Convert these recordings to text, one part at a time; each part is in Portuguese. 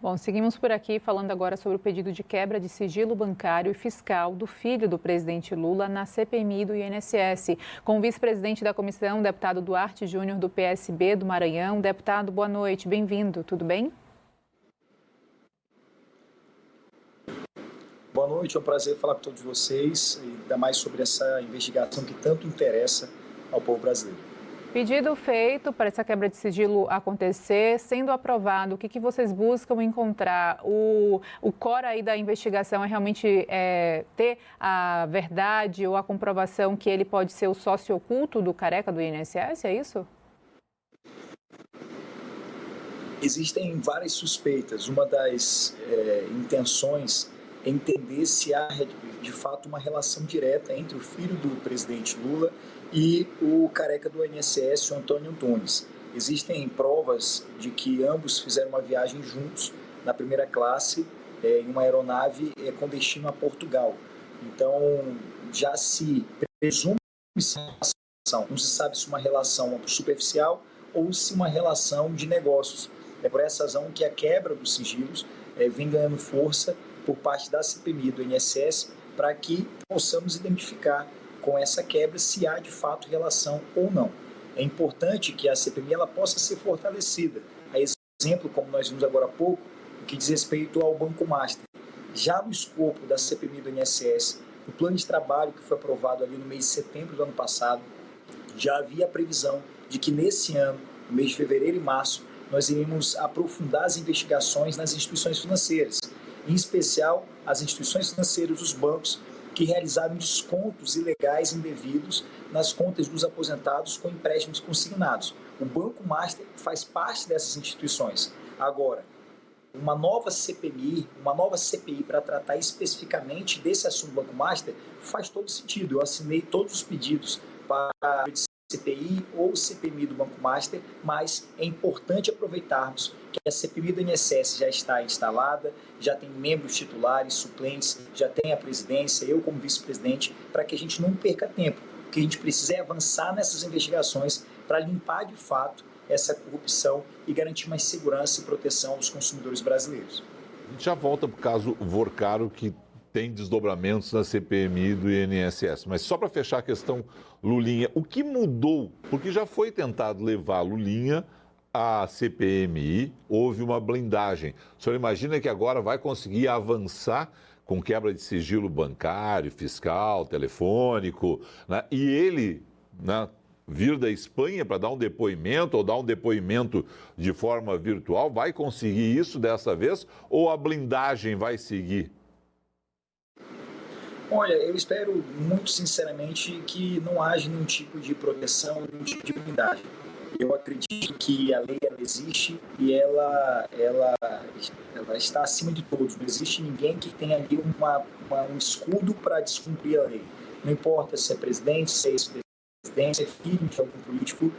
Bom, seguimos por aqui falando agora sobre o pedido de quebra de sigilo bancário e fiscal do filho do presidente Lula na CPMI do INSS. Com o vice-presidente da comissão, deputado Duarte Júnior, do PSB do Maranhão. Deputado, boa noite, bem-vindo, tudo bem? Boa noite, é um prazer falar com todos vocês e ainda mais sobre essa investigação que tanto interessa ao povo brasileiro. Pedido feito para essa quebra de sigilo acontecer, sendo aprovado, o que vocês buscam encontrar? O core aí da investigação é realmente ter a verdade ou a comprovação que ele pode ser o sócio oculto do careca do INSS, é isso? Existem várias suspeitas. Uma das intenções é entender se há, de fato, uma relação direta entre o filho do presidente Lula e o careca do INSS, o Antônio Antunes. Existem provas de que ambos fizeram uma viagem juntos na primeira classe em uma aeronave com destino a Portugal. Então, já se presume não se sabe se uma relação superficial ou se uma relação de negócios. É por essa razão que a quebra dos sigilos vem ganhando força por parte da CPMI do INSS para que possamos identificar com essa quebra se há de fato relação ou não. É importante que a CPMI ela possa ser fortalecida. A exemplo, como nós vimos agora há pouco, o que diz respeito ao Banco Master. Já no escopo da CPMI do INSS, o plano de trabalho que foi aprovado ali no mês de setembro do ano passado, já havia a previsão de que nesse ano, no mês de fevereiro e março, nós iremos aprofundar as investigações nas instituições financeiras, em especial as instituições financeiras, os bancos, que realizaram descontos ilegais indevidos nas contas dos aposentados com empréstimos consignados. O Banco Master faz parte dessas instituições. Agora, uma nova CPI para tratar especificamente desse assunto do Banco Master faz todo sentido. Eu assinei todos os pedidos para a CPI ou CPMI do Banco Master, mas é importante aproveitarmos que a CPMI do INSS já está instalada, já tem membros titulares, suplentes, já tem a presidência, eu como vice-presidente, para que a gente não perca tempo. O que a gente precisa é avançar nessas investigações para limpar de fato essa corrupção e garantir mais segurança e proteção aos consumidores brasileiros. A gente já volta para o caso Vorcaro, que tem desdobramentos na CPMI do INSS. Mas só para fechar a questão Lulinha, o que mudou? Porque já foi tentado levar Lulinha à CPMI, houve uma blindagem. O senhor imagina que agora vai conseguir avançar com quebra de sigilo bancário, fiscal, telefônico, né? E ele, né, vir da Espanha para dar um depoimento ou dar um depoimento de forma virtual, vai conseguir isso dessa vez ou a blindagem vai seguir? Olha, eu espero muito sinceramente que não haja nenhum tipo de proteção, nenhum tipo de blindagem. Eu acredito que a lei ela existe e ela está acima de todos. Não existe ninguém que tenha ali um escudo para descumprir a lei. Não importa se é presidente, se é ex-presidente, se é filho de algum político,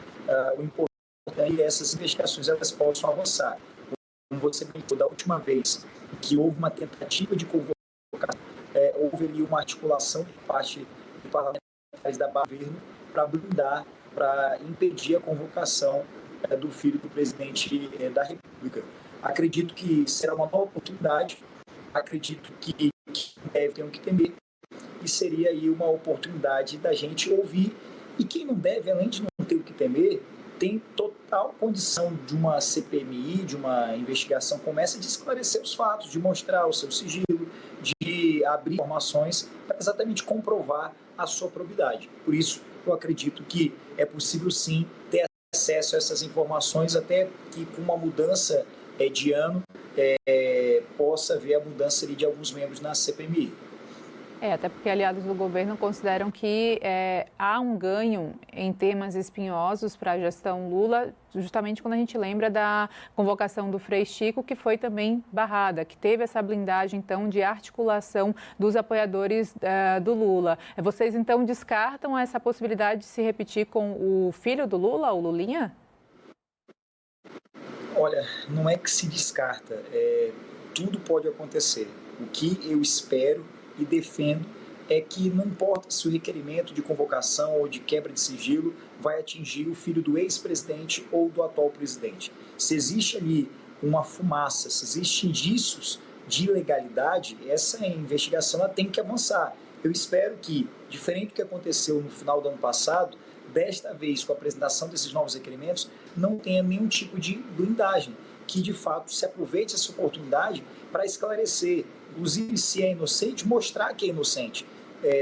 o importante é que essas investigações elas possam avançar. Como você brincou da última vez que houve uma tentativa de convocação, houve ali uma articulação por parte de parlamentares da governo para blindar, para impedir a convocação do filho do presidente da República. Acredito que será uma nova oportunidade, acredito que devem que temer, e seria aí uma oportunidade da gente ouvir, e quem não deve, além de não ter o que temer, tem total condição de uma CPMI, de uma investigação como essa, de esclarecer os fatos, de mostrar o seu sigilo, de abrir informações para exatamente comprovar a sua probidade. Por isso, eu acredito que é possível sim ter acesso a essas informações, até que com uma mudança de ano possa haver a mudança ali de alguns membros na CPMI. Até porque aliados do governo consideram que há um ganho em temas espinhosos para a gestão Lula, justamente quando a gente lembra da convocação do Frei Chico, que foi também barrada, que teve essa blindagem, então, de articulação dos apoiadores do Lula. Vocês, então, descartam essa possibilidade de se repetir com o filho do Lula, o Lulinha? Olha, não é que se descarta, tudo pode acontecer. O que eu espero e defendo é que não importa se o requerimento de convocação ou de quebra de sigilo vai atingir o filho do ex-presidente ou do atual presidente. Se existe ali uma fumaça, se existem indícios de ilegalidade, essa investigação ela tem que avançar. Eu espero que, diferente do que aconteceu no final do ano passado, desta vez, com a apresentação desses novos requerimentos, não tenha nenhum tipo de blindagem, que de fato se aproveite essa oportunidade para esclarecer, inclusive se é inocente, mostrar que é inocente.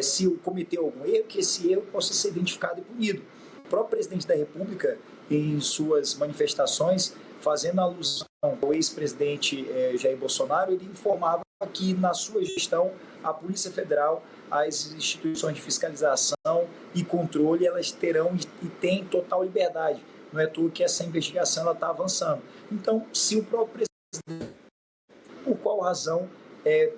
Se cometeu algum erro, que esse erro possa ser identificado e punido. O próprio presidente da República, em suas manifestações, fazendo alusão ao ex-presidente Jair Bolsonaro, ele informava que na sua gestão a Polícia Federal, as instituições de fiscalização e controle, elas terão e têm total liberdade. Não é à toa que essa investigação está avançando. Então, se o próprio presidente, por qual razão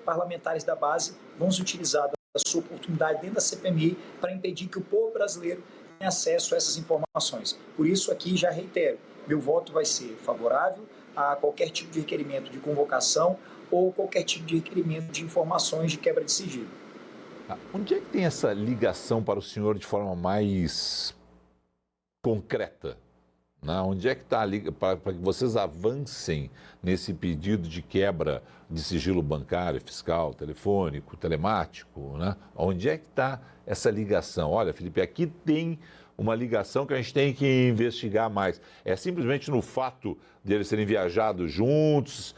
parlamentares da base vão se utilizar da sua oportunidade dentro da CPMI para impedir que o povo brasileiro tenha acesso a essas informações? Por isso, aqui já reitero, meu voto vai ser favorável a qualquer tipo de requerimento de convocação ou qualquer tipo de requerimento de informações de quebra de sigilo. Onde é que tem essa ligação para o senhor de forma mais concreta? Onde é que está para que vocês avancem nesse pedido de quebra de sigilo bancário, fiscal, telefônico, telemático? Onde é que está essa ligação? Olha, Felipe, aqui tem uma ligação que a gente tem que investigar mais. É simplesmente no fato de eles serem viajados juntos,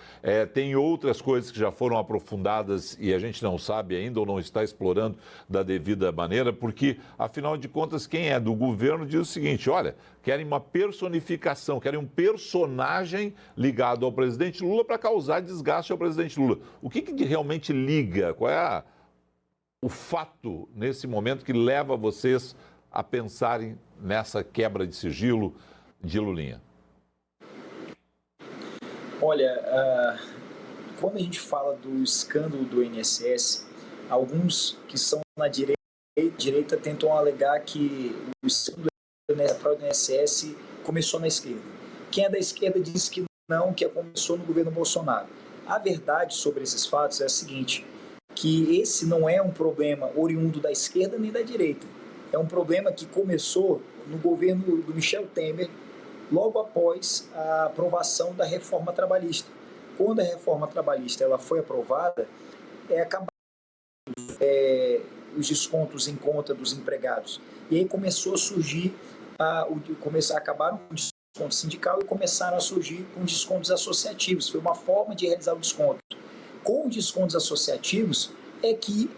tem outras coisas que já foram aprofundadas e a gente não sabe ainda ou não está explorando da devida maneira, porque, afinal de contas, quem é do governo diz o seguinte, olha, querem uma personificação, querem um personagem ligado ao presidente Lula para causar desgaste ao presidente Lula. O que realmente liga? Qual é o fato, nesse momento, que leva vocês a pensarem nessa quebra de sigilo de Lulinha? Olha, quando a gente fala do escândalo do INSS, alguns que são na direita tentam alegar que o escândalo da fraude do INSS começou na esquerda. Quem é da esquerda diz que não, que começou no governo Bolsonaro. A verdade sobre esses fatos é a seguinte, que esse não é um problema oriundo da esquerda nem da direita. É um problema que começou no governo do Michel Temer, logo após a aprovação da reforma trabalhista. Quando a reforma trabalhista ela foi aprovada, acabaram os descontos em conta dos empregados. E aí começou a surgir, acabaram com o desconto sindical e começaram a surgir com descontos associativos. Foi uma forma de realizar o desconto. Com os descontos associativos é que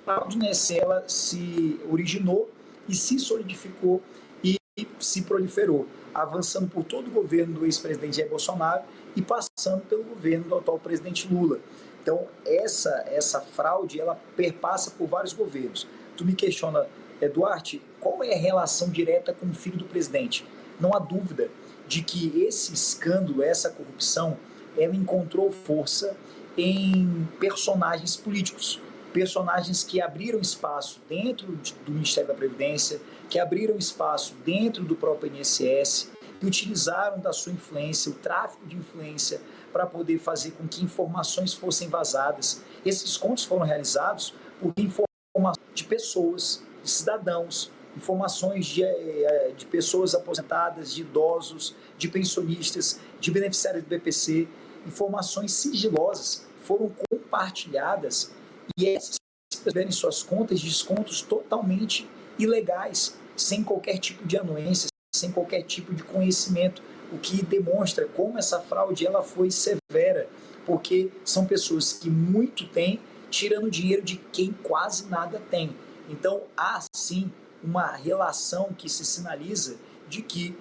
a INSS ela se originou e se solidificou e se proliferou, avançando por todo o governo do ex-presidente Jair Bolsonaro e passando pelo governo do atual presidente Lula. Então, essa fraude, ela perpassa por vários governos. Tu me questiona, Duarte, qual é a relação direta com o filho do presidente? Não há dúvida de que esse escândalo, essa corrupção, ela encontrou força em personagens políticos. Personagens que abriram espaço dentro do Ministério da Previdência, que abriram espaço dentro do próprio INSS, que utilizaram da sua influência, o tráfico de influência, para poder fazer com que informações fossem vazadas. Esses contos foram realizados por informações de pessoas, de cidadãos, informações de pessoas aposentadas, de idosos, de pensionistas, de beneficiários do BPC. Informações sigilosas foram compartilhadas e essas pessoas tiveram em suas contas descontos totalmente ilegais, sem qualquer tipo de anuência, sem qualquer tipo de conhecimento, o que demonstra como essa fraude ela foi severa, porque são pessoas que muito têm, tirando dinheiro de quem quase nada tem. Então, há sim uma relação que se sinaliza de que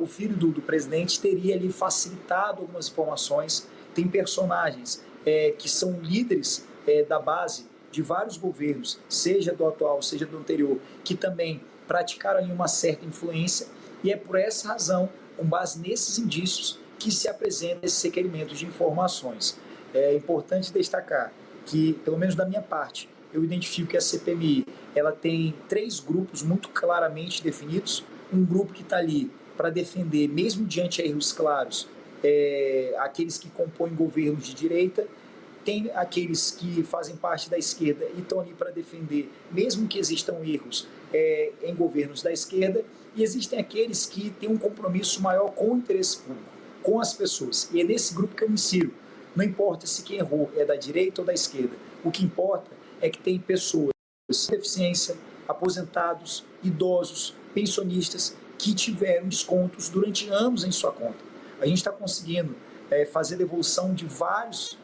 o filho do presidente teria ali facilitado algumas informações. Tem personagens que são líderes da base de vários governos, seja do atual, seja do anterior, que também praticaram ali uma certa influência, e é por essa razão, com base nesses indícios, que se apresentam esses requerimentos de informações. É importante destacar que, pelo menos da minha parte, eu identifico que a CPMI ela tem 3 grupos muito claramente definidos. Um grupo que está ali para defender, mesmo diante de erros claros, aqueles que compõem governos de direita. Tem aqueles que fazem parte da esquerda e estão ali para defender, mesmo que existam erros em governos da esquerda, e existem aqueles que têm um compromisso maior com o interesse público. com as pessoas. E é nesse grupo que eu me insiro. Não importa se quem errou é da direita ou da esquerda. O que importa é que tem pessoas com deficiência, aposentados, idosos, pensionistas, que tiveram descontos durante anos em sua conta. A gente está conseguindo fazer devolução de vários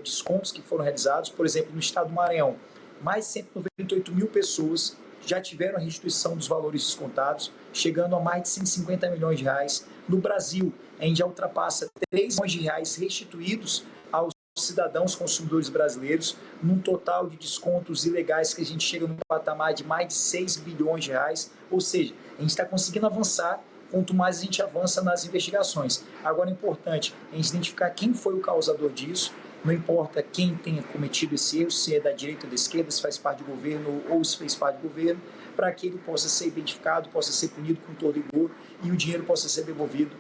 descontos que foram realizados. Por exemplo, no estado do Maranhão, mais de 198 mil pessoas já tiveram a restituição dos valores descontados, chegando a mais de 150 milhões de reais. No Brasil, a gente já ultrapassa 3 milhões de reais restituídos aos cidadãos consumidores brasileiros, num total de descontos ilegais que a gente chega no patamar de mais de 6 bilhões de reais. Ou seja, a gente está conseguindo avançar quanto mais a gente avança nas investigações. Agora é importante a gente identificar quem foi o causador disso, não importa quem tenha cometido esse erro, se é da direita ou da esquerda, se faz parte do governo ou se fez parte do governo, para que ele possa ser identificado, possa ser punido com todo rigor e o dinheiro possa ser devolvido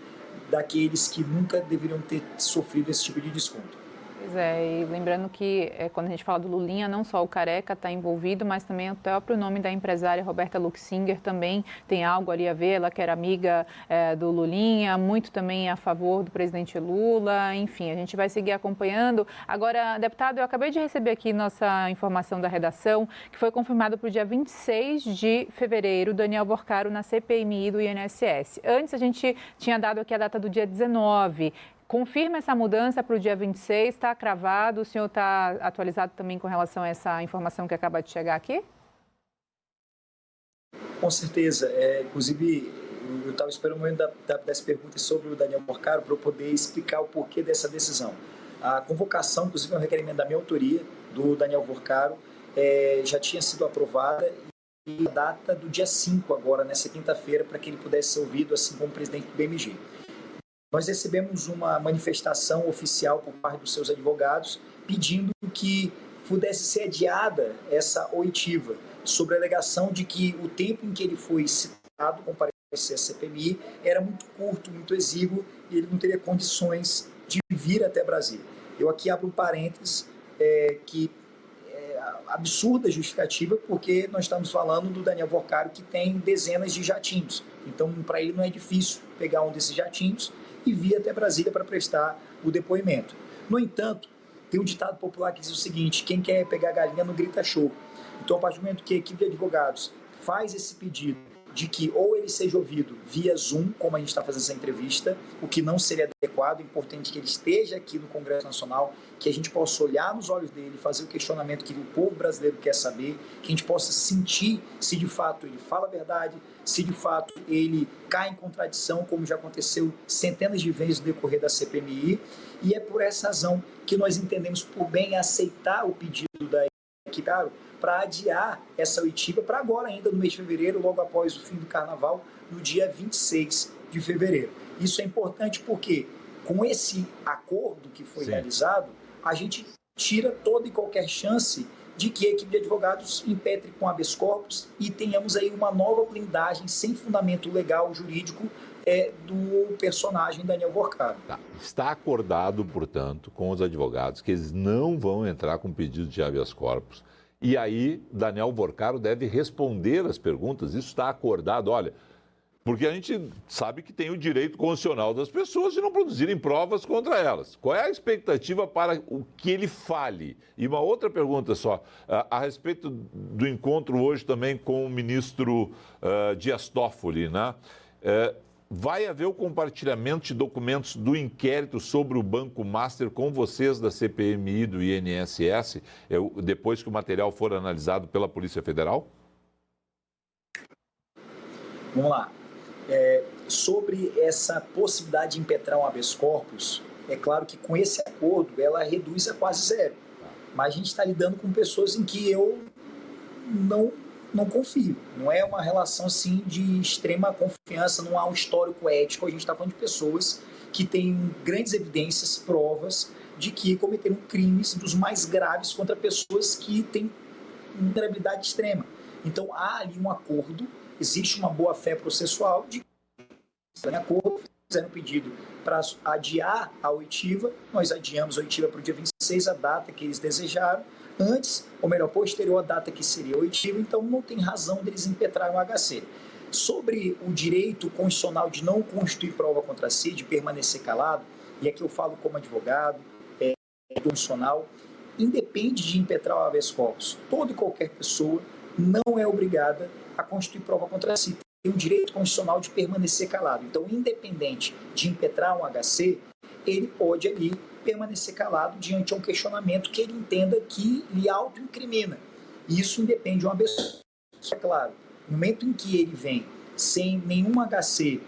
daqueles que nunca deveriam ter sofrido esse tipo de desconto. Pois é, e lembrando que quando a gente fala do Lulinha, não só o Careca está envolvido, mas também o próprio nome da empresária Roberta Luxinger também tem algo ali a ver, ela que era amiga do Lulinha, muito também a favor do presidente Lula, enfim, a gente vai seguir acompanhando. Agora, deputado, eu acabei de receber aqui nossa informação da redação, que foi confirmado para o dia 26 de fevereiro, Daniel Vorcaro na CPMI do INSS. Antes a gente tinha dado aqui a data do dia 19. Confirma essa mudança para o dia 26, está cravado, o senhor está atualizado também com relação a essa informação que acaba de chegar aqui? Com certeza, inclusive eu estava esperando o momento das perguntas sobre o Daniel Vorcaro para eu poder explicar o porquê dessa decisão. A convocação, inclusive é um requerimento da minha autoria, do Daniel Vorcaro, já tinha sido aprovada e a data do dia 5 agora, nessa quinta-feira, para que ele pudesse ser ouvido, assim como o presidente do BMG. Nós recebemos uma manifestação oficial por parte dos seus advogados pedindo que pudesse ser adiada essa oitiva sobre a alegação de que o tempo em que ele foi citado comparecer à CPMI era muito curto, muito exíguo e ele não teria condições de vir até Brasília. Eu aqui abro um parênteses que é absurda justificativa porque nós estamos falando do Daniel Vorcaro que tem dezenas de jatinhos. Então, para ele não é difícil pegar um desses jatinhos e vir até Brasília para prestar o depoimento. No entanto, tem um ditado popular que diz o seguinte: quem quer pegar galinha não grita show. Então, a partir do momento que a equipe de advogados faz esse pedido de que ou ele seja ouvido via Zoom, como a gente está fazendo essa entrevista, o que não seria adequado, é importante que ele esteja aqui no Congresso Nacional, que a gente possa olhar nos olhos dele, fazer o questionamento que o povo brasileiro quer saber, que a gente possa sentir se de fato ele fala a verdade, se de fato ele cai em contradição, como já aconteceu centenas de vezes no decorrer da CPMI, e é por essa razão que nós entendemos por bem aceitar o pedido da equipe para adiar essa oitiva para agora ainda no mês de fevereiro, logo após o fim do carnaval, no dia 26 de fevereiro. Isso é importante porque com esse acordo que foi realizado, a gente tira toda e qualquer chance de que a equipe de advogados impetre com habeas corpus e tenhamos aí uma nova blindagem sem fundamento legal, jurídico, do personagem Daniel Vorcaro. Está acordado, portanto, com os advogados que eles não vão entrar com pedido de habeas corpus. E aí, Daniel Vorcaro deve responder as perguntas, isso está acordado, olha, porque a gente sabe que tem o direito constitucional das pessoas de não produzirem provas contra elas. Qual é a expectativa para o que ele fale? E uma outra pergunta só, a respeito do encontro hoje também com o ministro Dias Toffoli, né? Vai haver o compartilhamento de documentos do inquérito sobre o Banco Master com vocês da CPMI e do INSS, depois que o material for analisado pela Polícia Federal? Vamos lá. Sobre essa possibilidade de impetrar um habeas corpus, é claro que com esse acordo ela reduz a quase zero. Mas a gente está lidando com pessoas em que eu não confio. Não é uma relação assim de extrema confiança, não há um histórico ético. A gente está falando de pessoas que têm grandes evidências, provas de que cometeram crimes dos mais graves contra pessoas que têm vulnerabilidade extrema. Então há ali um acordo, existe uma boa-fé processual de que acordo, fizeram um pedido para adiar a oitiva, nós adiamos a oitiva para o dia 26, a data que eles desejaram, antes, ou melhor, posterior à data que seria oitiva, então não tem razão deles impetrarem o HC. Sobre o direito constitucional de não constituir prova contra si, de permanecer calado, e aqui eu falo como advogado, constitucional, independe de impetrar o habeas corpus. Toda e qualquer pessoa não é obrigada a constituir prova contra si. Tem o direito constitucional de permanecer calado. Então, independente de impetrar um HC, ele pode ali permanecer calado diante de um questionamento que ele entenda que lhe autoincrimina. E isso independe de um habeas corpus. É claro, no momento em que ele vem sem nenhum HC,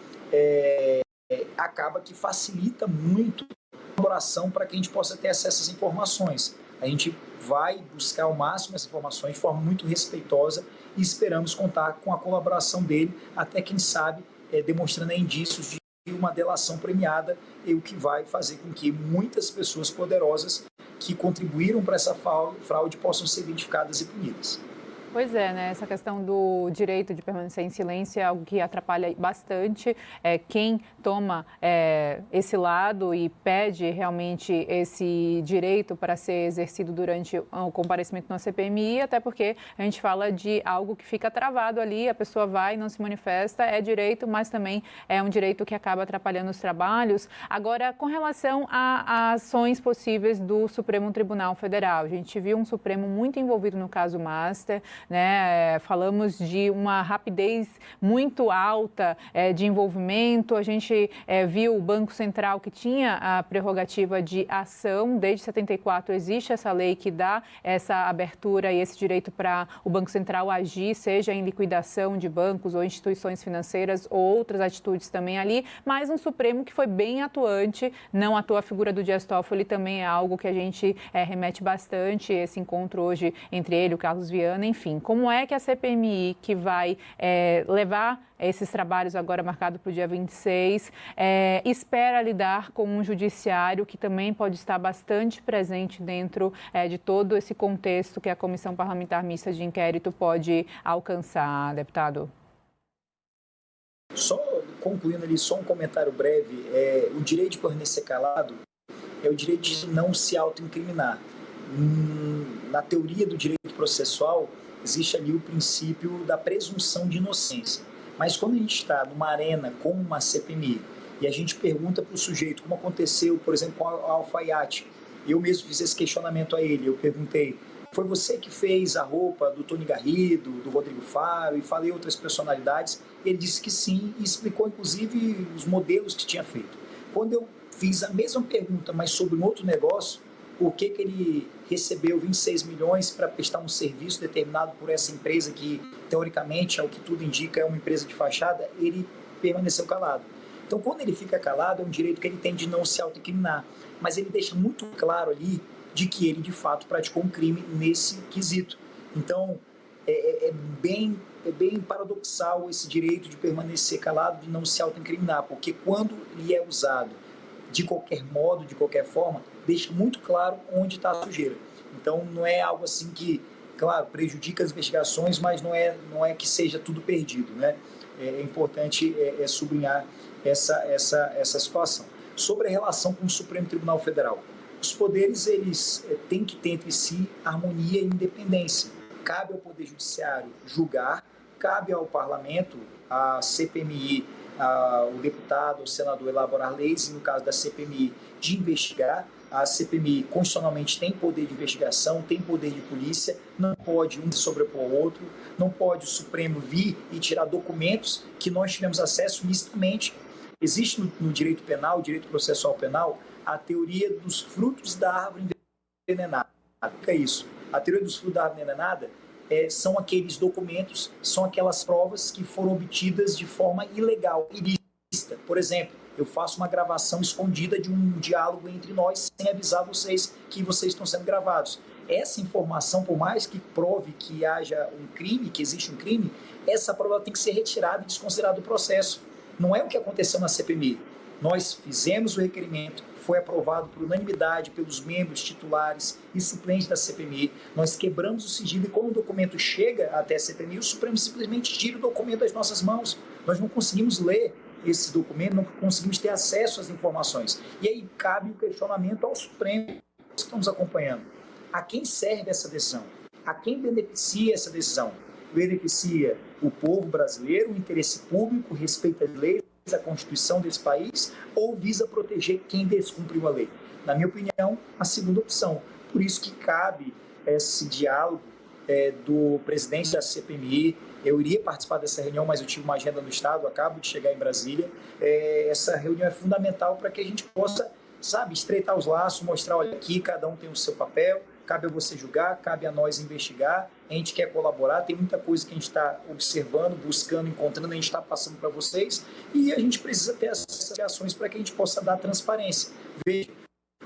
acaba que facilita muito a colaboração para que a gente possa ter acesso às informações. A gente vai buscar ao máximo essas informações de forma muito respeitosa e esperamos contar com a colaboração dele, até quem sabe demonstrando indícios de uma delação premiada, e o que vai fazer com que muitas pessoas poderosas que contribuíram para essa fraude possam ser identificadas e punidas. Pois é, né? Essa questão do direito de permanecer em silêncio é algo que atrapalha bastante quem toma esse lado e pede realmente esse direito para ser exercido durante o comparecimento na CPMI, até porque a gente fala de algo que fica travado ali, a pessoa vai, não se manifesta, é direito, mas também é um direito que acaba atrapalhando os trabalhos. Agora, com relação a ações possíveis do Supremo Tribunal Federal, a gente viu um Supremo muito envolvido no caso Master, né? Falamos de uma rapidez muito alta de envolvimento. A gente viu o Banco Central, que tinha a prerrogativa de ação. Desde 74 existe essa lei que dá essa abertura e esse direito para o Banco Central agir, seja em liquidação de bancos ou instituições financeiras ou outras atitudes também ali, mas um Supremo que foi bem atuante. Não à toa a figura do Dias Toffoli também é algo que a gente remete bastante, esse encontro hoje entre ele, o Carlos Viana, enfim. Como é que a CPMI, que vai levar esses trabalhos agora marcado para o dia 26, espera lidar com um judiciário que também pode estar bastante presente dentro de todo esse contexto que a Comissão Parlamentar Mista de Inquérito pode alcançar, deputado? Só concluindo ali, só um comentário breve, o direito de permanecer calado é o direito de não se autoincriminar. Na teoria do direito processual, existe ali o princípio da presunção de inocência. Mas quando a gente está numa arena como uma CPMI e a gente pergunta para o sujeito, como aconteceu, por exemplo, com a Alfaiate, eu mesmo fiz esse questionamento a ele, eu perguntei, foi você que fez a roupa do Tony Garrido, do Rodrigo Faro, e falei outras personalidades? Ele disse que sim, e explicou inclusive os modelos que tinha feito. Quando eu fiz a mesma pergunta, mas sobre um outro negócio, por que ele recebeu 26 milhões para prestar um serviço determinado por essa empresa que, teoricamente, ao que tudo indica, é uma empresa de fachada, ele permaneceu calado. Então, quando ele fica calado, é um direito que ele tem de não se autoincriminar, mas ele deixa muito claro ali de que ele, de fato, praticou um crime nesse quesito. Então, é bem paradoxal esse direito de permanecer calado, de não se autoincriminar, porque quando ele é usado de qualquer modo, de qualquer forma, deixa muito claro onde está a sujeira. Então, não é algo assim que, claro, prejudica as investigações, mas não é que seja tudo perdido, né? É importante sublinhar essa situação. Sobre a relação com o Supremo Tribunal Federal, os poderes eles têm que ter entre si harmonia e independência. Cabe ao Poder Judiciário julgar, cabe ao Parlamento, à CPMI, o deputado, o senador elaborar leis, e no caso da CPMI, de investigar. A CPMI constitucionalmente tem poder de investigação, tem poder de polícia, não pode um se sobrepor ao outro, não pode o Supremo vir e tirar documentos que nós tivemos acesso licitamente. Existe no direito penal, direito processual penal, a teoria dos frutos da árvore envenenada. O que é isso? A teoria dos frutos da árvore envenenada são aqueles documentos, são aquelas provas que foram obtidas de forma ilegal, ilícita. Por exemplo, eu faço uma gravação escondida de um diálogo entre nós sem avisar vocês que vocês estão sendo gravados. Essa informação, por mais que prove que haja um crime, que existe um crime, essa prova tem que ser retirada e desconsiderada do processo. Não é o que aconteceu na CPMI. Nós fizemos o requerimento, foi aprovado por unanimidade pelos membros titulares e suplentes da CPMI. Nós quebramos o sigilo e quando o documento chega até a CPMI, o Supremo simplesmente tira o documento das nossas mãos. Nós não conseguimos ler esse documento, não conseguimos ter acesso às informações. E aí cabe o questionamento ao Supremo que estamos acompanhando. A quem serve essa decisão? A quem beneficia essa decisão? Beneficia o povo brasileiro, o interesse público, respeita as leis, a Constituição desse país, ou visa proteger quem descumpriu a lei? Na minha opinião, a segunda opção. Por isso que cabe esse diálogo do presidente da CPMI. Eu iria participar dessa reunião, mas eu tive uma agenda no Estado, acabo de chegar em Brasília. Essa reunião é fundamental para que a gente possa, estreitar os laços, mostrar, olha, aqui cada um tem o seu papel, cabe a você julgar, cabe a nós investigar, a gente quer colaborar, tem muita coisa que a gente está observando, buscando, encontrando, a gente está passando para vocês, e a gente precisa ter essas ações para que a gente possa dar transparência. Veja,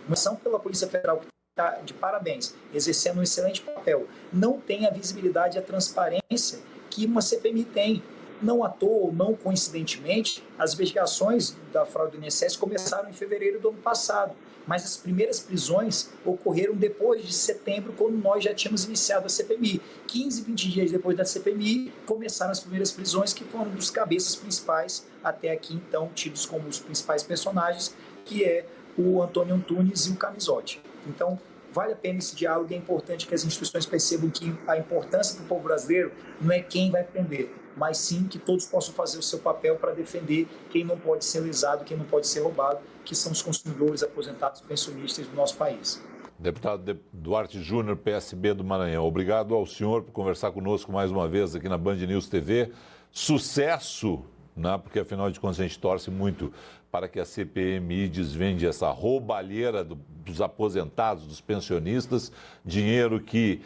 uma ação pela Polícia Federal que está de parabéns, exercendo um excelente papel, não tem a visibilidade e a transparência que uma CPMI tem. Não à toa, ou não coincidentemente, as investigações da fraude do INSS começaram em fevereiro do ano passado, mas as primeiras prisões ocorreram depois de setembro, quando nós já tínhamos iniciado a CPMI. 15, 20 dias depois da CPMI, começaram as primeiras prisões, que foram dos cabeças principais, até aqui então tidos como os principais personagens, que é o Antônio Antunes e o Camisotti. Então, vale a pena esse diálogo, e é importante que as instituições percebam que a importância para o povo brasileiro não é quem vai prender, mas sim que todos possam fazer o seu papel para defender quem não pode ser lesado, quem não pode ser roubado, que são os consumidores, aposentados, pensionistas do nosso país. Deputado Duarte Júnior, PSB do Maranhão, obrigado ao senhor por conversar conosco mais uma vez aqui na Band News TV. Sucesso, né? Porque afinal de contas a gente torce muito para que a CPMI desvende essa roubalheira dos aposentados, dos pensionistas, dinheiro que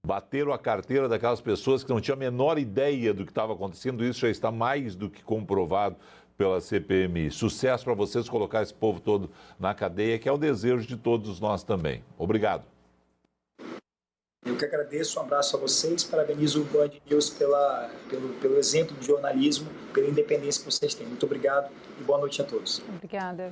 bateram a carteira daquelas pessoas que não tinham a menor ideia do que estava acontecendo. Isso já está mais do que comprovado pela CPMI. Sucesso para vocês colocar esse povo todo na cadeia, que é o desejo de todos nós também. Obrigado. Eu que agradeço, um abraço a vocês, parabenizo o Band News pelo exemplo de jornalismo, pela independência que vocês têm. Muito obrigado e boa noite a todos. Obrigada.